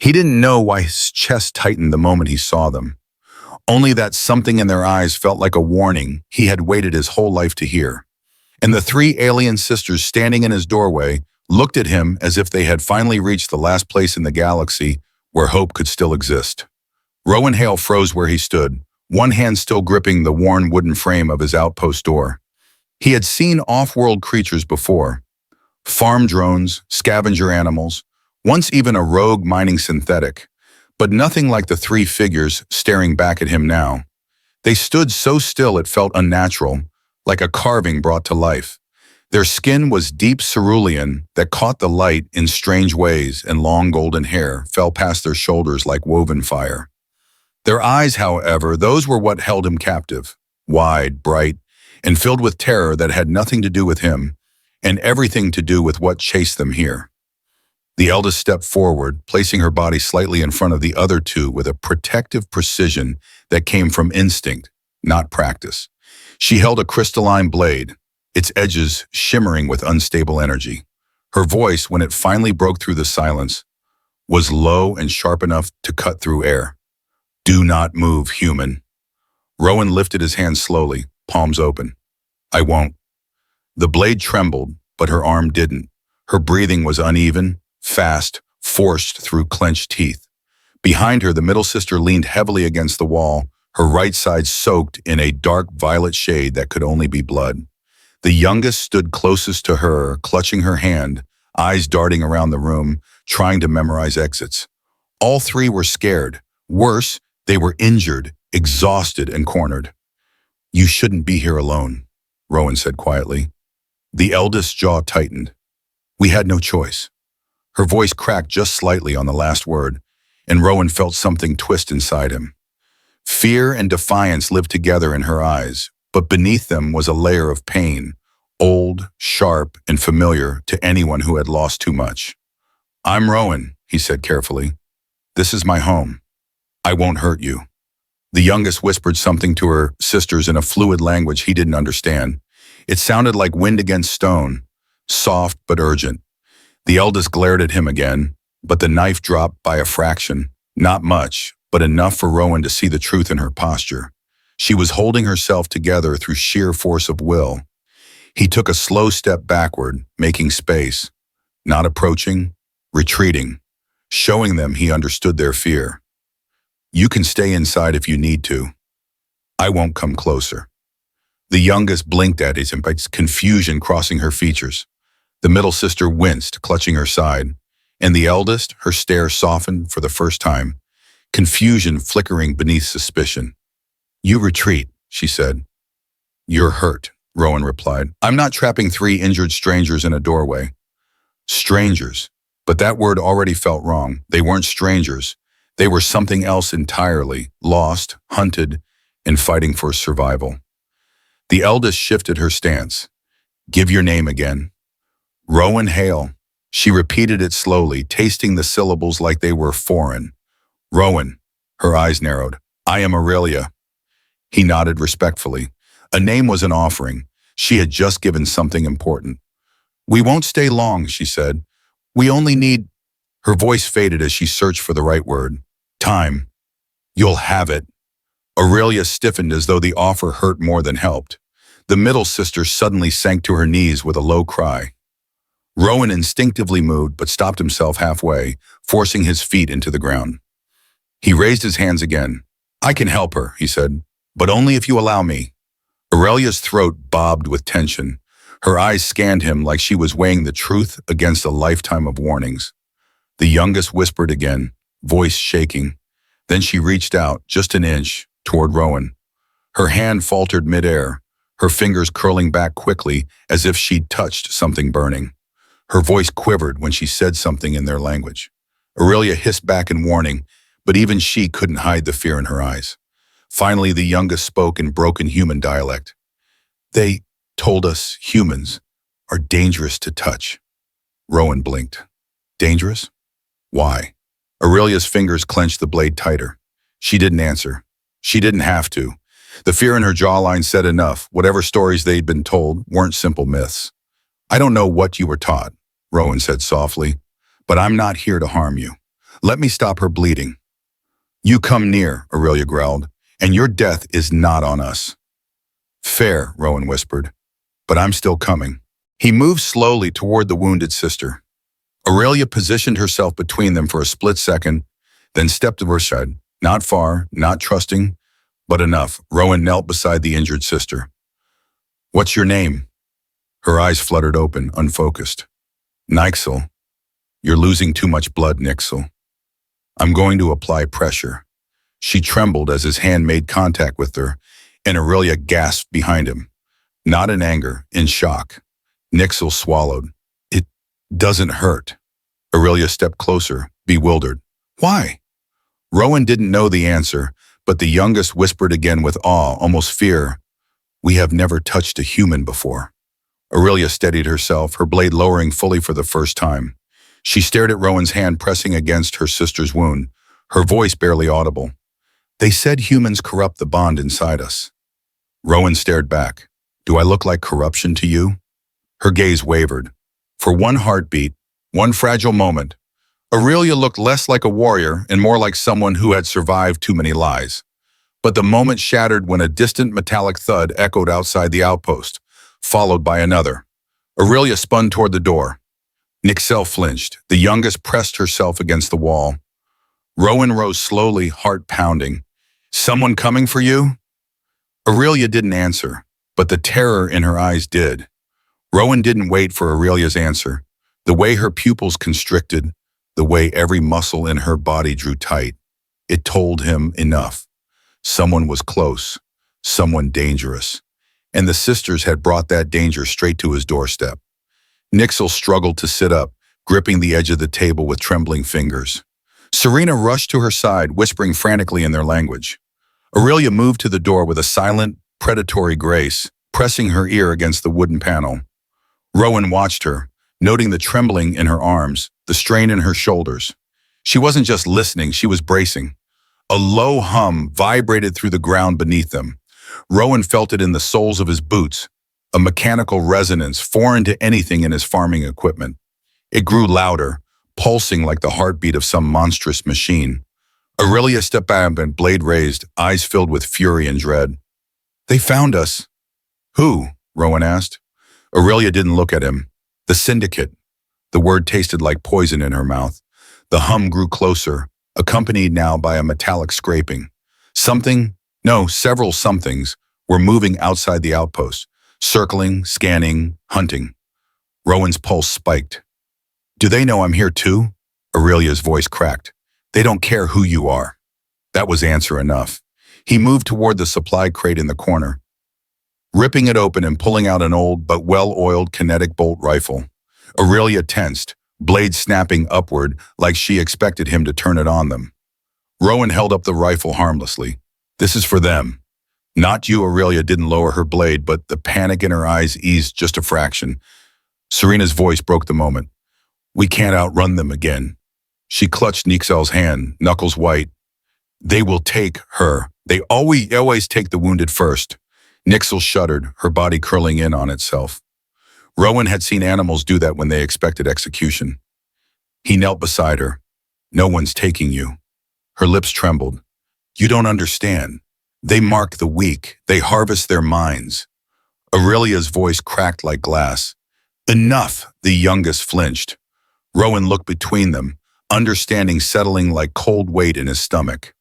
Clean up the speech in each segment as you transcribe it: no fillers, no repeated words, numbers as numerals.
He didn't know why his chest tightened the moment he saw them. Only that something in their eyes felt like a warning he had waited his whole life to hear. And the three alien sisters standing in his doorway looked at him as if they had finally reached the last place in the galaxy where hope could still exist. Rowan Hale froze where he stood, one hand still gripping the worn wooden frame of his outpost door. He had seen off-world creatures before. Farm drones, scavenger animals, once even a rogue mining synthetic, but nothing like the three figures staring back at him now. They stood so still it felt unnatural, like a carving brought to life. Their skin was deep cerulean that caught the light in strange ways, and long golden hair fell past their shoulders like woven fire. Their eyes, however, those were what held him captive, wide, bright, and filled with terror that had nothing to do with him, and everything to do with what chased them here. The eldest stepped forward, placing her body slightly in front of the other two with a protective precision that came from instinct, not practice. She held a crystalline blade, its edges shimmering with unstable energy. Her voice, when it finally broke through the silence, was low and sharp enough to cut through air. "Do not move, human." Rowan lifted his hand slowly, palms open. "I won't." The blade trembled, but her arm didn't. Her breathing was uneven, fast, forced through clenched teeth. Behind her, the middle sister leaned heavily against the wall, her right side soaked in a dark violet shade that could only be blood. The youngest stood closest to her, clutching her hand, eyes darting around the room, trying to memorize exits. All three were scared. Worse, they were injured, exhausted, and cornered. "You shouldn't be here alone," Rowan said quietly. The eldest's jaw tightened. "We had no choice." Her voice cracked just slightly on the last word, and Rowan felt something twist inside him. Fear and defiance lived together in her eyes, but beneath them was a layer of pain, old, sharp, and familiar to anyone who had lost too much. "I'm Rowan," he said carefully. "This is my home. I won't hurt you." The youngest whispered something to her sisters in a fluid language he didn't understand. It sounded like wind against stone, soft but urgent. The eldest glared at him again, but the knife dropped by a fraction. Not much, but enough for Rowan to see the truth in her posture. She was holding herself together through sheer force of will. He took a slow step backward, making space, not approaching, retreating, showing them he understood their fear. "You can stay inside if you need to. I won't come closer." The youngest blinked at him, confusion crossing her features. The middle sister winced, clutching her side, and the eldest, her stare softened for the first time, confusion flickering beneath suspicion. "You retreat," she said. "You're hurt," Rowan replied. "I'm not trapping three injured strangers in a doorway." Strangers. But that word already felt wrong. They weren't strangers. They were something else entirely, lost, hunted, and fighting for survival. The eldest shifted her stance. "Give your name again." "Rowan Hale." She repeated it slowly, tasting the syllables like they were foreign. "Rowan." Her eyes narrowed. "I am Aurelia." He nodded respectfully. A name was an offering. She had just given something important. "We won't stay long," she said. "We only need—" Her voice faded as she searched for the right word. "Time." "You'll have it." Aurelia stiffened as though the offer hurt more than helped. The middle sister suddenly sank to her knees with a low cry. Rowan instinctively moved but stopped himself halfway, forcing his feet into the ground. He raised his hands again. "I can help her," he said, "but only if you allow me." Aurelia's throat bobbed with tension. Her eyes scanned him like she was weighing the truth against a lifetime of warnings. The youngest whispered again, voice shaking. Then she reached out, just an inch, toward Rowan. Her hand faltered midair, her fingers curling back quickly as if she'd touched something burning. Her voice quivered when she said something in their language. Aurelia hissed back in warning, but even she couldn't hide the fear in her eyes. Finally, the youngest spoke in broken human dialect. "They told us humans are dangerous to touch." Rowan blinked. "Dangerous? Why?" Aurelia's fingers clenched the blade tighter. She didn't answer. She didn't have to. The fear in her jawline said enough. Whatever stories they'd been told weren't simple myths. "I don't know what you were taught," Rowan said softly, "but I'm not here to harm you. Let me stop her bleeding. You come near, Aurelia growled, and your death is not on us. Fair, Rowan whispered, but I'm still coming. He moved slowly toward the wounded sister. Aurelia positioned herself between them for a split second, then stepped to her side. Not far, not trusting, but enough. Rowan knelt beside the injured sister. What's your name? Her eyes fluttered open, unfocused. Nixel. You're losing too much blood, Nixel. I'm going to apply pressure. She trembled as his hand made contact with her, and Aurelia gasped behind him. Not in anger, in shock. Nixel swallowed. It doesn't hurt. Aurelia stepped closer, bewildered. Why? Rowan didn't know the answer, but the youngest whispered again with awe, almost fear. We have never touched a human before. Aurelia steadied herself, her blade lowering fully for the first time. She stared at Rowan's hand pressing against her sister's wound, her voice barely audible. They said humans corrupt the bond inside us. Rowan stared back. Do I look like corruption to you? Her gaze wavered. For one heartbeat, one fragile moment, Aurelia looked less like a warrior and more like someone who had survived too many lies. But the moment shattered when a distant metallic thud echoed outside the outpost, followed by another. Aurelia spun toward the door. Nixel flinched. The youngest pressed herself against the wall. Rowan rose slowly, heart pounding. Someone coming for you? Aurelia didn't answer, but the terror in her eyes did. Rowan didn't wait for Aurelia's answer. The way her pupils constricted, the way every muscle in her body drew tight, it told him enough. Someone was close, someone dangerous, and the sisters had brought that danger straight to his doorstep. Nixel struggled to sit up, gripping the edge of the table with trembling fingers. Serena rushed to her side, whispering frantically in their language. Aurelia moved to the door with a silent, predatory grace, pressing her ear against the wooden panel. Rowan watched her, noting the trembling in her arms, the strain in her shoulders. She wasn't just listening, she was bracing. A low hum vibrated through the ground beneath them. Rowan felt it in the soles of his boots, a mechanical resonance foreign to anything in his farming equipment. It grew louder, pulsing like the heartbeat of some monstrous machine. Aurelia stepped back and blade raised, eyes filled with fury and dread. They found us. Who? Rowan asked. Aurelia didn't look at him. The Syndicate. The word tasted like poison in her mouth. The hum grew closer, accompanied now by a metallic scraping. Several somethings were moving outside the outpost, circling, scanning, hunting. Rowan's pulse spiked. Do they know I'm here too? Aurelia's voice cracked. They don't care who you are. That was answer enough. He moved toward the supply crate in the corner, ripping it open and pulling out an old but well-oiled kinetic bolt rifle. Aurelia tensed, blade snapping upward like she expected him to turn it on them. Rowan held up the rifle harmlessly. This is for them. Not you. Aurelia didn't lower her blade, but the panic in her eyes eased just a fraction. Serena's voice broke the moment. We can't outrun them again. She clutched Nixel's hand, knuckles white. They will take her. They always take the wounded first. Nixel shuddered, her body curling in on itself. Rowan had seen animals do that when they expected execution. He knelt beside her. No one's taking you. Her lips trembled. You don't understand. They mark the weak. They harvest their minds. Aurelia's voice cracked like glass. Enough, the youngest flinched. Rowan looked between them, understanding settling like cold weight in his stomach.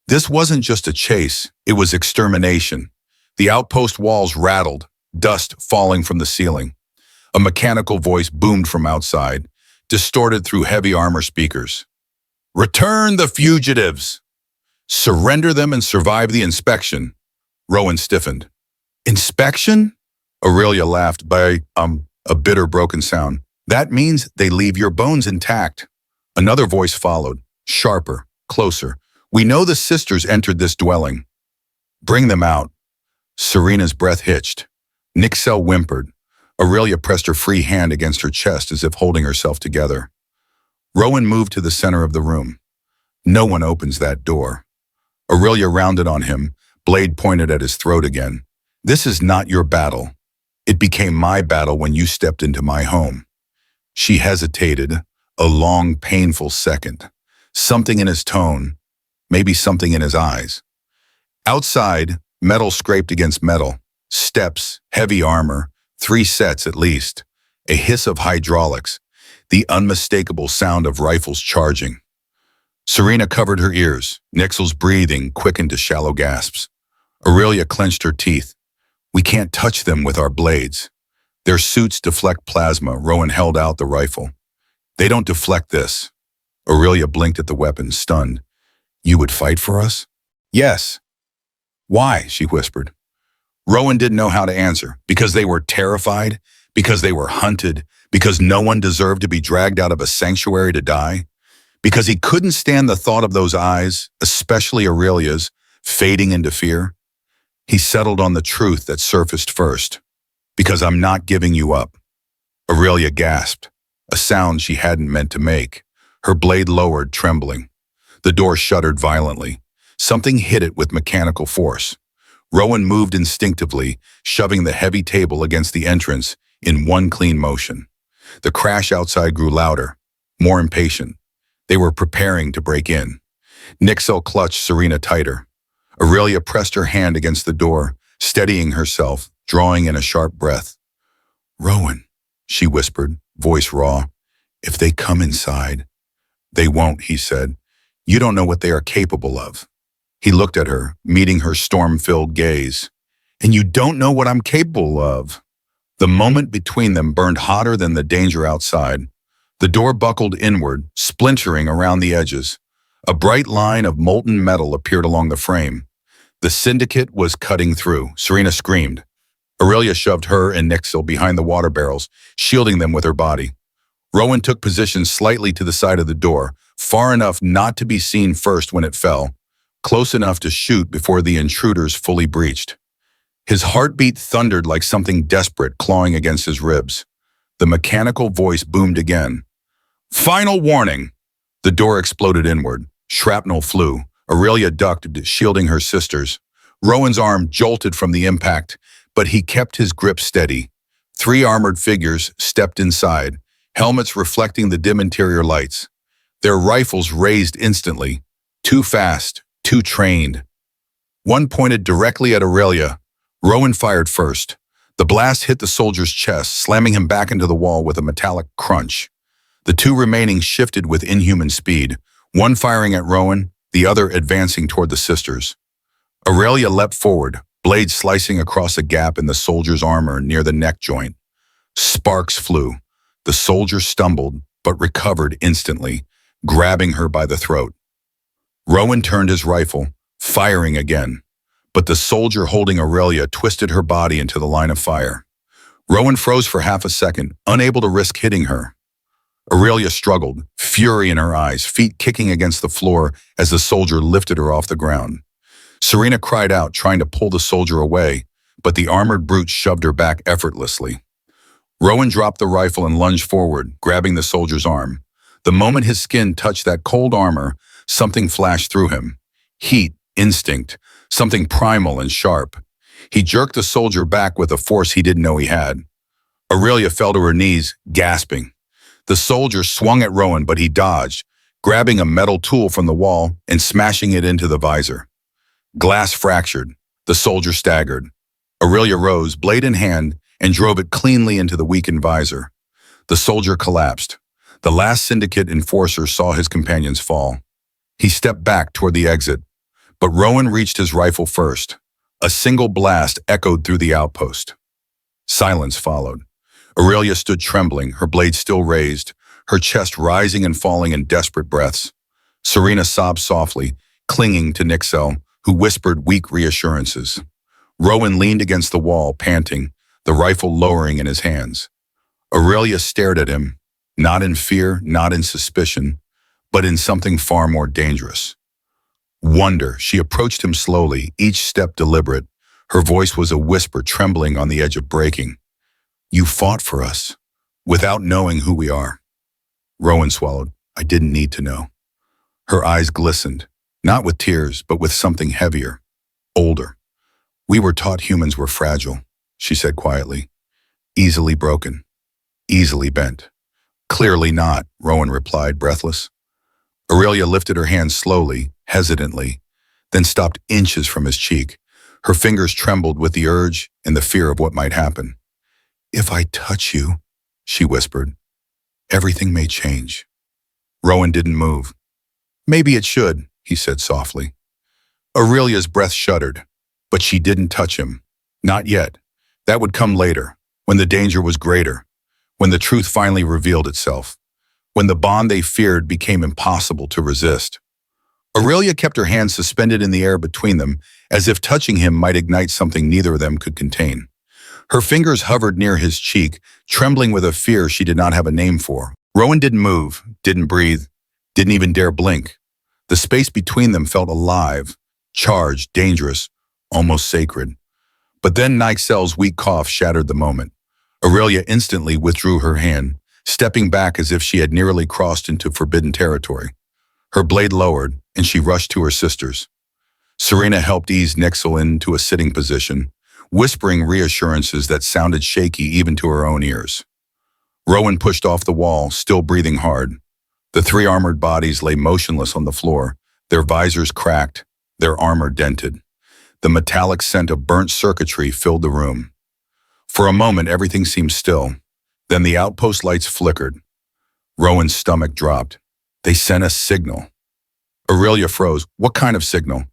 This wasn't just a chase, it was extermination. The outpost walls rattled, dust falling from the ceiling. A mechanical voice boomed from outside, distorted through heavy armor speakers. Return the fugitives! Surrender them and survive the inspection. Rowan stiffened. Inspection? Aurelia laughed by, a bitter broken sound. That means they leave your bones intact. Another voice followed, sharper, closer. We know the sisters entered this dwelling. Bring them out. Serena's breath hitched. Nixel whimpered. Aurelia pressed her free hand against her chest as if holding herself together. Rowan moved to the center of the room. No one opens that door. Aurelia rounded on him, blade pointed at his throat again. This is not your battle. It became my battle when you stepped into my home. She hesitated, a long, painful second. something in his tone, maybe something in his eyes. Outside, metal scraped against metal, steps, heavy armor, 3 sets at least, a hiss of hydraulics, the unmistakable sound of rifles charging. Serena covered her ears. Nixel's breathing quickened to shallow gasps. Aurelia clenched her teeth. We can't touch them with our blades. Their suits deflect plasma. Rowan held out the rifle. They don't deflect this. Aurelia blinked at the weapon, stunned. You would fight for us? Yes. Why? She whispered. Rowan didn't know how to answer. Because they were terrified? Because they were hunted? Because no one deserved to be dragged out of a sanctuary to die? Because he couldn't stand the thought of those eyes, especially Aurelia's, fading into fear? He settled on the truth that surfaced first. Because I'm not giving you up. Aurelia gasped, a sound she hadn't meant to make. Her blade lowered, trembling. The door shuddered violently. Something hit it with mechanical force. Rowan moved instinctively, shoving the heavy table against the entrance in one clean motion. The crash outside grew louder, more impatient. They were preparing to break in. Nixel clutched Serena tighter. Aurelia pressed her hand against the door, steadying herself, drawing in a sharp breath. Rowan, she whispered, voice raw. If they come inside. They won't, he said. You don't know what they are capable of. He looked at her, meeting her storm-filled gaze. And you don't know what I'm capable of. The moment between them burned hotter than the danger outside. The door buckled inward, splintering around the edges. A bright line of molten metal appeared along the frame. The syndicate was cutting through. Serena screamed. Aurelia shoved her and Nixel behind the water barrels, shielding them with her body. Rowan took position slightly to the side of the door, far enough not to be seen first when it fell, close enough to shoot before the intruders fully breached. His heartbeat thundered like something desperate clawing against his ribs. The mechanical voice boomed again. Final warning! The door exploded inward. Shrapnel flew. Aurelia ducked, shielding her sisters. Rowan's arm jolted from the impact, but he kept his grip steady. 3 armored figures stepped inside, helmets reflecting the dim interior lights. Their rifles raised instantly. Too fast, too trained. One pointed directly at Aurelia. Rowan fired first. The blast hit the soldier's chest, slamming him back into the wall with a metallic crunch. The 2 remaining shifted with inhuman speed, one firing at Rowan, the other advancing toward the sisters. Aurelia leapt forward, blade slicing across a gap in the soldier's armor near the neck joint. Sparks flew. The soldier stumbled, but recovered instantly, grabbing her by the throat. Rowan turned his rifle, firing again, but the soldier holding Aurelia twisted her body into the line of fire. Rowan froze for half a second, unable to risk hitting her. Aurelia struggled, fury in her eyes, feet kicking against the floor as the soldier lifted her off the ground. Serena cried out, trying to pull the soldier away, but the armored brute shoved her back effortlessly. Rowan dropped the rifle and lunged forward, grabbing the soldier's arm. The moment his skin touched that cold armor, something flashed through him. Heat, instinct, something primal and sharp. He jerked the soldier back with a force he didn't know he had. Aurelia fell to her knees, gasping. The soldier swung at Rowan, but he dodged, grabbing a metal tool from the wall and smashing it into the visor. Glass fractured. The soldier staggered. Aurelia rose, blade in hand, and drove it cleanly into the weakened visor. The soldier collapsed. The last syndicate enforcer saw his companions fall. He stepped back toward the exit, but Rowan reached his rifle first. A single blast echoed through the outpost. Silence followed. Aurelia stood trembling, her blade still raised, her chest rising and falling in desperate breaths. Serena sobbed softly, clinging to Nixel, who whispered weak reassurances. Rowan leaned against the wall, panting, the rifle lowering in his hands. Aurelia stared at him, not in fear, not in suspicion, but in something far more dangerous. Wonder. She approached him slowly, each step deliberate. Her voice was a whisper trembling on the edge of breaking. You fought for us, without knowing who we are. Rowan swallowed. I didn't need to know. Her eyes glistened, not with tears, but with something heavier, older. We were taught humans were fragile, she said quietly. Easily broken, easily bent. Clearly not, Rowan replied, breathless. Aurelia lifted her hand slowly, hesitantly, then stopped inches from his cheek. Her fingers trembled with the urge and the fear of what might happen. "If I touch you," she whispered, "everything may change." Rowan didn't move. "Maybe it should," he said softly. Aurelia's breath shuddered, but she didn't touch him. Not yet. That would come later, when the danger was greater, when the truth finally revealed itself, when the bond they feared became impossible to resist. Aurelia kept her hands suspended in the air between them, as if touching him might ignite something neither of them could contain. Her fingers hovered near his cheek, trembling with a fear she did not have a name for. Rowan didn't move, didn't breathe, didn't even dare blink. The space between them felt alive, charged, dangerous, almost sacred. But then Nyxel's weak cough shattered the moment. Aurelia instantly withdrew her hand, stepping back as if she had nearly crossed into forbidden territory. Her blade lowered, and she rushed to her sisters. Serena helped ease Nyxel into a sitting position, whispering reassurances that sounded shaky even to her own ears. Rowan pushed off the wall, still breathing hard. The three armored bodies lay motionless on the floor, their visors cracked, their armor dented. The metallic scent of burnt circuitry filled the room. For a moment, everything seemed still. Then the outpost lights flickered. Rowan's stomach dropped. They sent a signal. Aurelia froze. What kind of signal?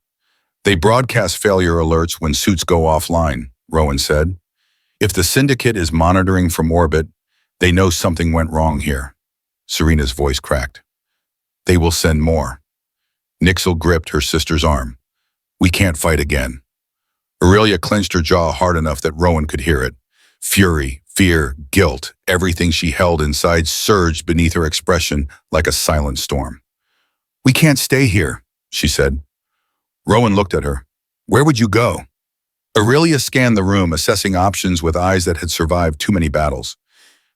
They broadcast failure alerts when suits go offline, Rowan said. If the Syndicate is monitoring from orbit, they know something went wrong here. Serena's voice cracked. They will send more. Nyxel gripped her sister's arm. We can't fight again. Aurelia clenched her jaw hard enough that Rowan could hear it. Fury, fear, guilt, everything she held inside surged beneath her expression like a silent storm. We can't stay here, she said. Rowan looked at her. Where would you go? Aurelia scanned the room, assessing options with eyes that had survived too many battles.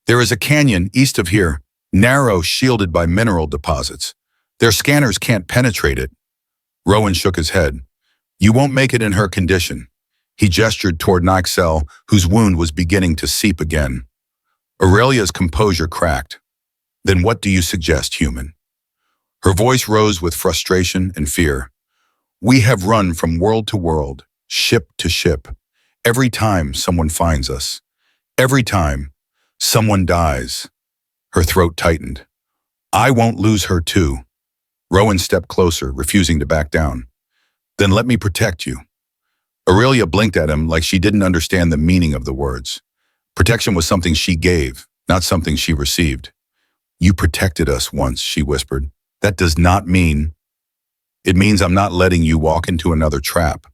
There is a canyon east of here, narrow, shielded by mineral deposits. Their scanners can't penetrate it. Rowan shook his head. You won't make it in her condition. He gestured toward Nyxel, whose wound was beginning to seep again. Aurelia's composure cracked. Then what do you suggest, human? Her voice rose with frustration and fear. We have run from world to world, ship to ship. Every time someone finds us. Every time someone dies. Her throat tightened. I won't lose her too. Rowan stepped closer, refusing to back down. Then let me protect you. Aurelia blinked at him like she didn't understand the meaning of the words. Protection was something she gave, not something she received. You protected us once, she whispered. That does not mean... It means I'm not letting you walk into another trap.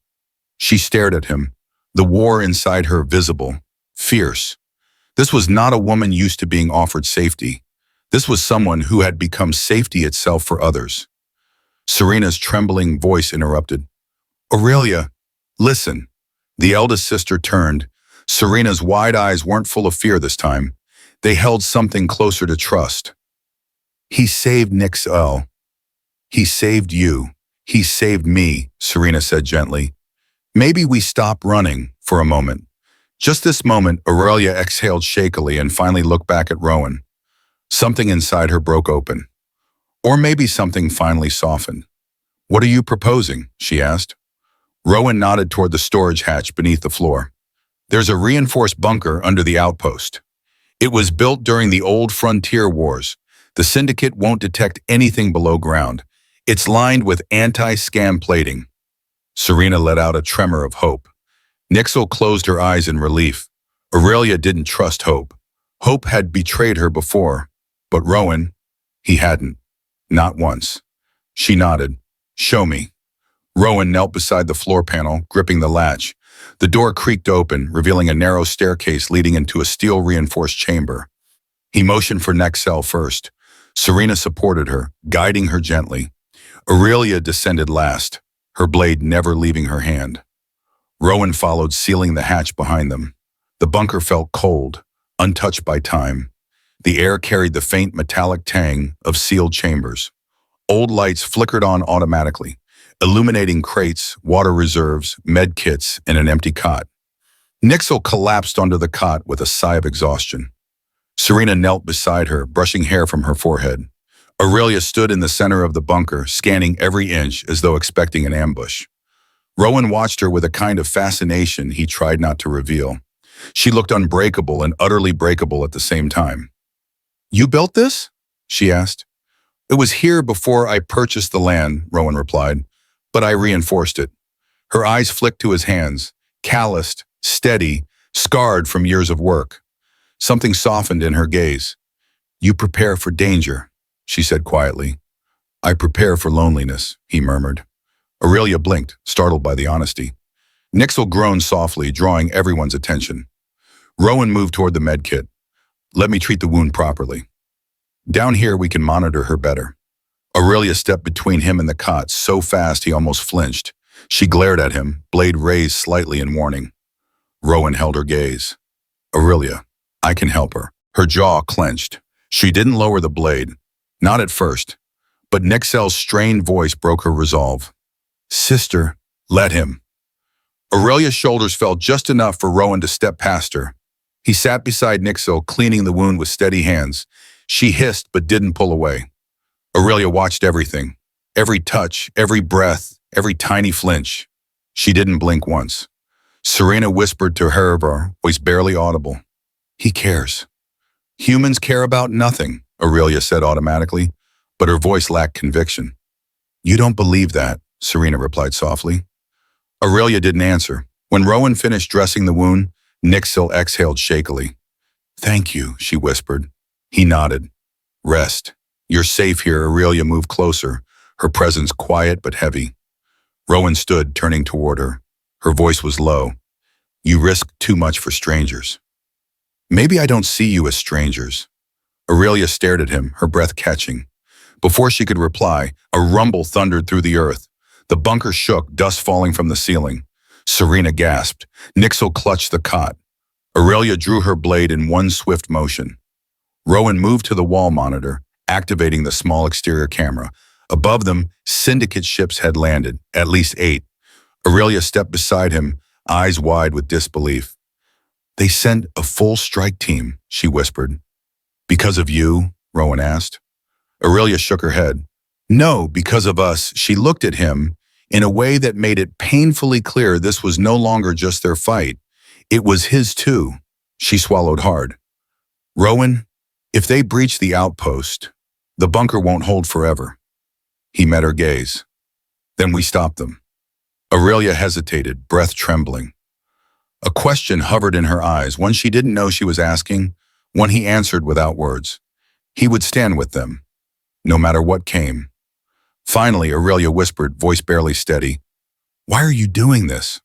She stared at him, the war inside her visible, fierce. This was not a woman used to being offered safety. This was someone who had become safety itself for others. Serena's trembling voice interrupted. Aurelia, listen. The eldest sister turned. Serena's wide eyes weren't full of fear this time. They held something closer to trust. He saved Nyxel. He saved you. He saved me, Serena said gently. Maybe we stop running for a moment. Just this moment, Aurelia exhaled shakily and finally looked back at Rowan. Something inside her broke open. Or maybe something finally softened. What are you proposing? She asked. Rowan nodded toward the storage hatch beneath the floor. There's a reinforced bunker under the outpost. It was built during the old frontier wars. The Syndicate won't detect anything below ground. It's lined with anti-scam plating. Serena let out a tremor of hope. Nyxel closed her eyes in relief. Aurelia didn't trust Hope. Hope had betrayed her before, but Rowan, he hadn't. Not once. She nodded. Show me. Rowan knelt beside the floor panel, gripping the latch. The door creaked open, revealing a narrow staircase leading into a steel-reinforced chamber. He motioned for Nyxel first. Serena supported her, guiding her gently. Aurelia descended last, her blade never leaving her hand. Rowan followed, sealing the hatch behind them. The bunker felt cold, untouched by time. The air carried the faint metallic tang of sealed chambers. Old lights flickered on automatically, illuminating crates, water reserves, med kits, and an empty cot. Nyxel collapsed onto the cot with a sigh of exhaustion. Serena knelt beside her, brushing hair from her forehead. Aurelia stood in the center of the bunker, scanning every inch as though expecting an ambush. Rowan watched her with a kind of fascination he tried not to reveal. She looked unbreakable and utterly breakable at the same time. "You built this?" she asked. "It was here before I purchased the land," Rowan replied, "but I reinforced it." Her eyes flicked to his hands, calloused, steady, scarred from years of work. Something softened in her gaze. "You prepare for danger," she said quietly. "I prepare for loneliness," he murmured. Aurelia blinked, startled by the honesty. Nixel groaned softly, drawing everyone's attention. Rowan moved toward the medkit. "Let me treat the wound properly. Down here we can monitor her better." Aurelia stepped between him and the cot so fast he almost flinched. She glared at him, blade raised slightly in warning. Rowan held her gaze. "Aurelia, I can help her." Her jaw clenched. She didn't lower the blade. Not at first. But Nixel's strained voice broke her resolve. "Sister, let him." Aurelia's shoulders fell just enough for Rowan to step past her. He sat beside Nixel, cleaning the wound with steady hands. She hissed but didn't pull away. Aurelia watched everything. Every touch, every breath, every tiny flinch. She didn't blink once. Serena whispered to her, voice barely audible. "He cares." "Humans care about nothing," Aurelia said automatically, but her voice lacked conviction. "You don't believe that," Serena replied softly. Aurelia didn't answer. When Rowan finished dressing the wound, Nixil exhaled shakily. "Thank you," she whispered. He nodded. "Rest. You're safe here." Aurelia moved closer, her presence quiet but heavy. Rowan stood, turning toward her. Her voice was low. "You risk too much for strangers." "Maybe I don't see you as strangers." Aurelia stared at him, her breath catching. Before she could reply, a rumble thundered through the earth. The bunker shook, dust falling from the ceiling. Serena gasped. Nixil clutched the cot. Aurelia drew her blade in one swift motion. Rowan moved to the wall monitor, activating the small exterior camera. Above them, syndicate ships had landed, at least 8. Aurelia stepped beside him, eyes wide with disbelief. "They sent a full strike team," she whispered. "Because of you?" Rowan asked. Aurelia shook her head. "No, because of us." She looked at him in a way that made it painfully clear this was no longer just their fight. It was his too. She swallowed hard. "Rowan, if they breach the outpost, the bunker won't hold forever." He met her gaze. "Then we stop them." Aurelia hesitated, breath trembling. A question hovered in her eyes, one she didn't know she was asking, one he answered without words. He would stand with them, no matter what came. Finally, Aurelia whispered, voice barely steady, "Why are you doing this?"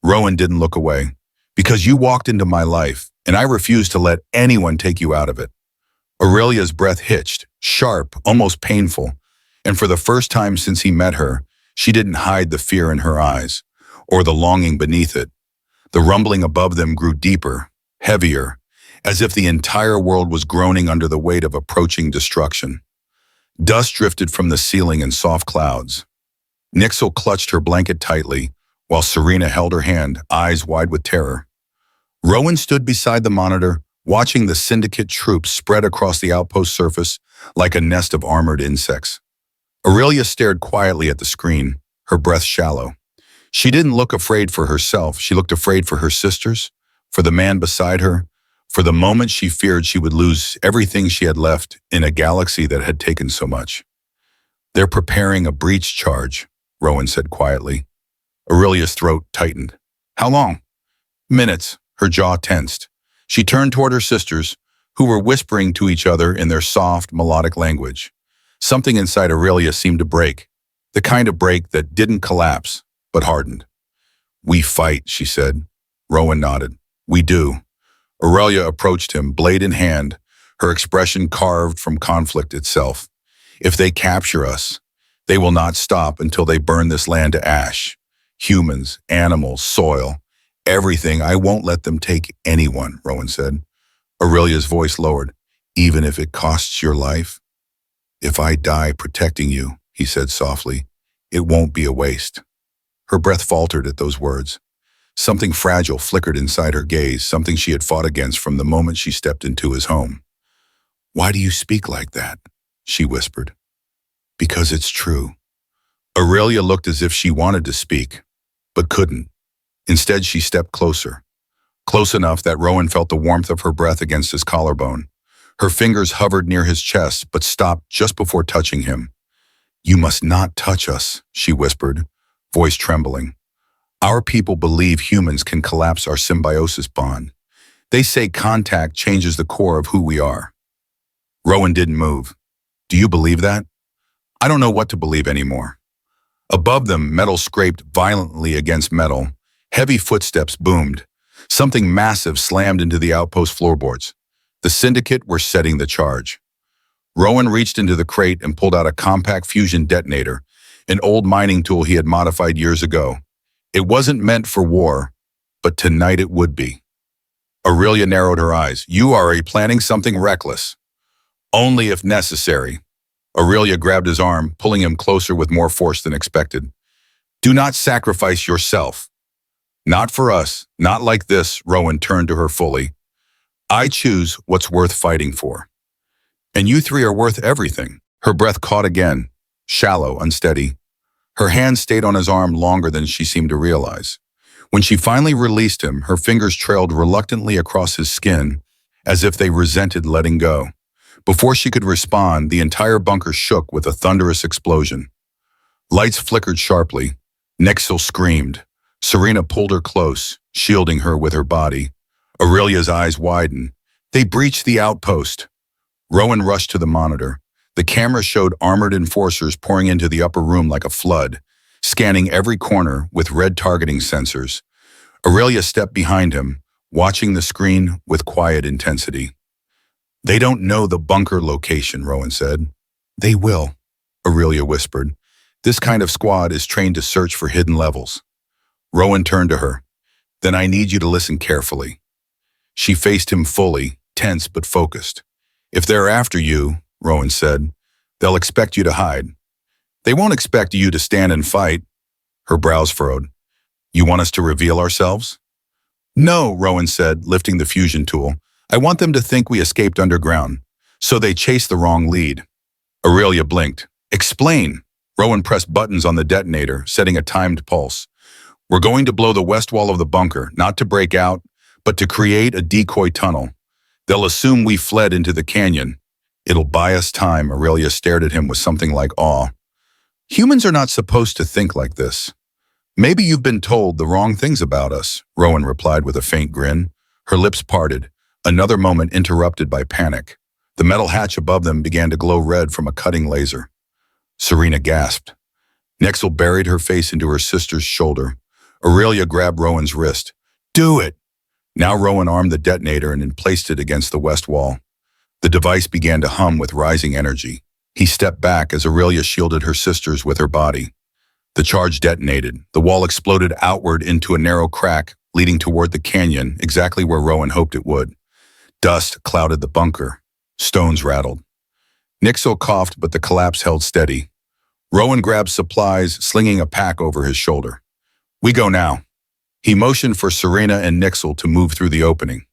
Rowan didn't look away. "Because you walked into my life, and I refuse to let anyone take you out of it." Aurelia's breath hitched, sharp, almost painful, and for the first time since he met her, she didn't hide the fear in her eyes, or the longing beneath it. The rumbling above them grew deeper, heavier, as if the entire world was groaning under the weight of approaching destruction. Dust drifted from the ceiling in soft clouds. Nixil clutched her blanket tightly, while Serena held her hand, eyes wide with terror. Rowan stood beside the monitor, watching the syndicate troops spread across the outpost surface like a nest of armored insects. Aurelia stared quietly at the screen, her breath shallow. She didn't look afraid for herself. She looked afraid for her sisters, for the man beside her, for the moment she feared she would lose everything she had left in a galaxy that had taken so much. "They're preparing a breach charge," Rowan said quietly. Aurelia's throat tightened. "How long?" "Minutes." Her jaw tensed. She turned toward her sisters, who were whispering to each other in their soft, melodic language. Something inside Aurelia seemed to break, the kind of break that didn't collapse, but hardened. "We fight," she said. Rowan nodded. "We do." Aurelia approached him, blade in hand, her expression carved from conflict itself. "If they capture us, they will not stop until they burn this land to ash. Humans, animals, soil, everything. I won't let them take anyone," Rowan said. Aurelia's voice lowered. "Even if it costs your life?" "If I die protecting you," he said softly, "it won't be a waste." Her breath faltered at those words. Something fragile flickered inside her gaze, something she had fought against from the moment she stepped into his home. "Why do you speak like that?" she whispered. Because it's true. Aurelia looked as if she wanted to speak, but couldn't. Instead, she stepped closer. Close enough that Rowan felt the warmth of her breath against his collarbone. Her fingers hovered near his chest, but stopped just before touching him. You must not touch us, she whispered, voice trembling. Our people believe humans can collapse our symbiosis bond. They say contact changes the core of who we are. Rowan didn't move. Do you believe that? I don't know what to believe anymore. Above them, metal scraped violently against metal. Heavy footsteps boomed. Something massive slammed into the outpost floorboards. The Syndicate were setting the charge. Rowan reached into the crate and pulled out a compact fusion detonator, an old mining tool he had modified years ago. It wasn't meant for war, but tonight it would be. Aurelia narrowed her eyes. You are planning something reckless. Only if necessary. Aurelia grabbed his arm, pulling him closer with more force than expected. Do not sacrifice yourself. Not for us, not like this, Rowan turned to her fully. I choose what's worth fighting for. And you three are worth everything. Her breath caught again, shallow, unsteady. Her hand stayed on his arm longer than she seemed to realize. When she finally released him, her fingers trailed reluctantly across his skin, as if they resented letting go. Before she could respond, the entire bunker shook with a thunderous explosion. Lights flickered sharply. Nixil screamed. Serena pulled her close, shielding her with her body. Aurelia's eyes widened. They breached the outpost. Rowan rushed to the monitor. The camera showed armored enforcers pouring into the upper room like a flood, scanning every corner with red targeting sensors. Aurelia stepped behind him, watching the screen with quiet intensity. They don't know the bunker location, Rowan said. They will, Aurelia whispered. This kind of squad is trained to search for hidden levels. Rowan turned to her. Then I need you to listen carefully. She faced him fully, tense but focused. If they're after you, Rowan said, they'll expect you to hide. They won't expect you to stand and fight. Her brows furrowed. You want us to reveal ourselves? No, Rowan said, lifting the fusion tool. I want them to think we escaped underground. So they chased the wrong lead. Aurelia blinked. Explain. Rowan pressed buttons on the detonator, setting a timed pulse. We're going to blow the west wall of the bunker, not to break out, but to create a decoy tunnel. They'll assume we fled into the canyon. It'll buy us time, Aurelia stared at him with something like awe. Humans are not supposed to think like this. Maybe you've been told the wrong things about us, Rowan replied with a faint grin. Her lips parted, another moment interrupted by panic. The metal hatch above them began to glow red from a cutting laser. Serena gasped. Nixil buried her face into her sister's shoulder. Aurelia grabbed Rowan's wrist. Do it! Now Rowan armed the detonator and then placed it against the west wall. The device began to hum with rising energy. He stepped back as Aurelia shielded her sisters with her body. The charge detonated. The wall exploded outward into a narrow crack, leading toward the canyon, exactly where Rowan hoped it would. Dust clouded the bunker. Stones rattled. Nixil coughed, but the collapse held steady. Rowan grabbed supplies, slinging a pack over his shoulder. We go now. He motioned for Serena and Nixil to move through the opening.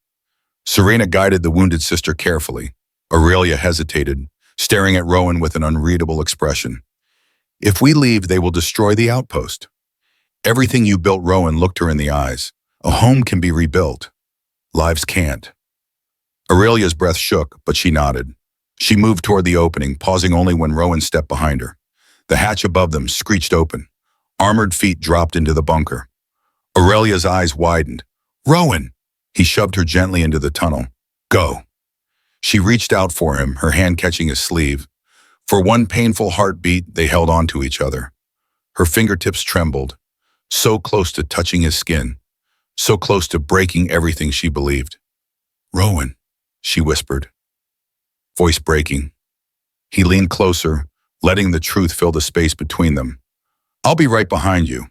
Serena guided the wounded sister carefully. Aurelia hesitated, staring at Rowan with an unreadable expression. If we leave, they will destroy the outpost. Everything you built, Rowan looked her in the eyes. A home can be rebuilt. Lives can't. Aurelia's breath shook, but she nodded. She moved toward the opening, pausing only when Rowan stepped behind her. The hatch above them screeched open. Armored feet dropped into the bunker. Aurelia's eyes widened. Rowan! He shoved her gently into the tunnel. Go. She reached out for him, her hand catching his sleeve. For one painful heartbeat, they held on to each other. Her fingertips trembled, so close to touching his skin, so close to breaking everything she believed. Rowan, she whispered, voice breaking. He leaned closer, letting the truth fill the space between them. I'll be right behind you.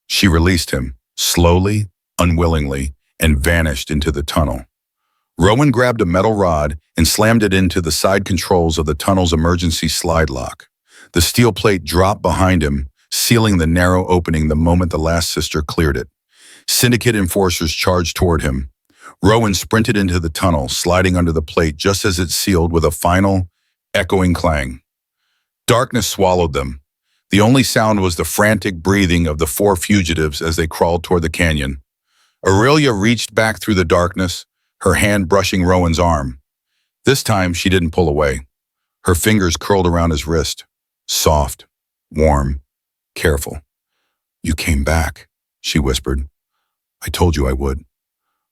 She released him, slowly, unwillingly, and vanished into the tunnel. Rowan grabbed a metal rod and slammed it into the side controls of the tunnel's emergency slide lock. The steel plate dropped behind him, sealing the narrow opening the moment the last sister cleared it. Syndicate enforcers charged toward him. Rowan sprinted into the tunnel, sliding under the plate just as it sealed with a final echoing clang. Darkness swallowed them. The only sound was the frantic breathing of the four fugitives as they crawled toward the canyon. Aurelia reached back through the darkness, her hand brushing Rowan's arm. This time, she didn't pull away. Her fingers curled around his wrist. Soft, warm, careful. "You came back," she whispered. "I told you I would."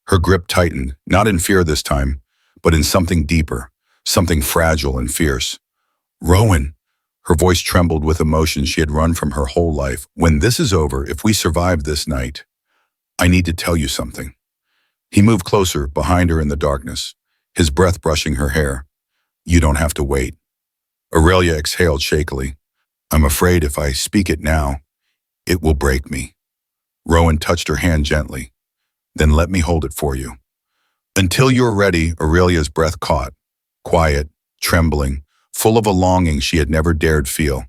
Her grip tightened, not in fear this time, but in something deeper, something fragile and fierce. "Rowan." Her voice trembled with emotion she had run from her whole life. "When this is over, if we survive this night, I need to tell you something." He moved closer, behind her in the darkness, his breath brushing her hair. "You don't have to wait." Aurelia exhaled shakily. "I'm afraid if I speak it now, it will break me." Rowan touched her hand gently. "Then let me hold it for you." "Until you're ready," Aurelia's breath caught, quiet, trembling, full of a longing she had never dared feel.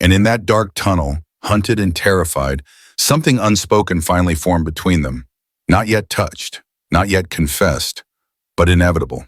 And in that dark tunnel, hunted and terrified, something unspoken finally formed between them. Not yet touched, not yet confessed, but inevitable.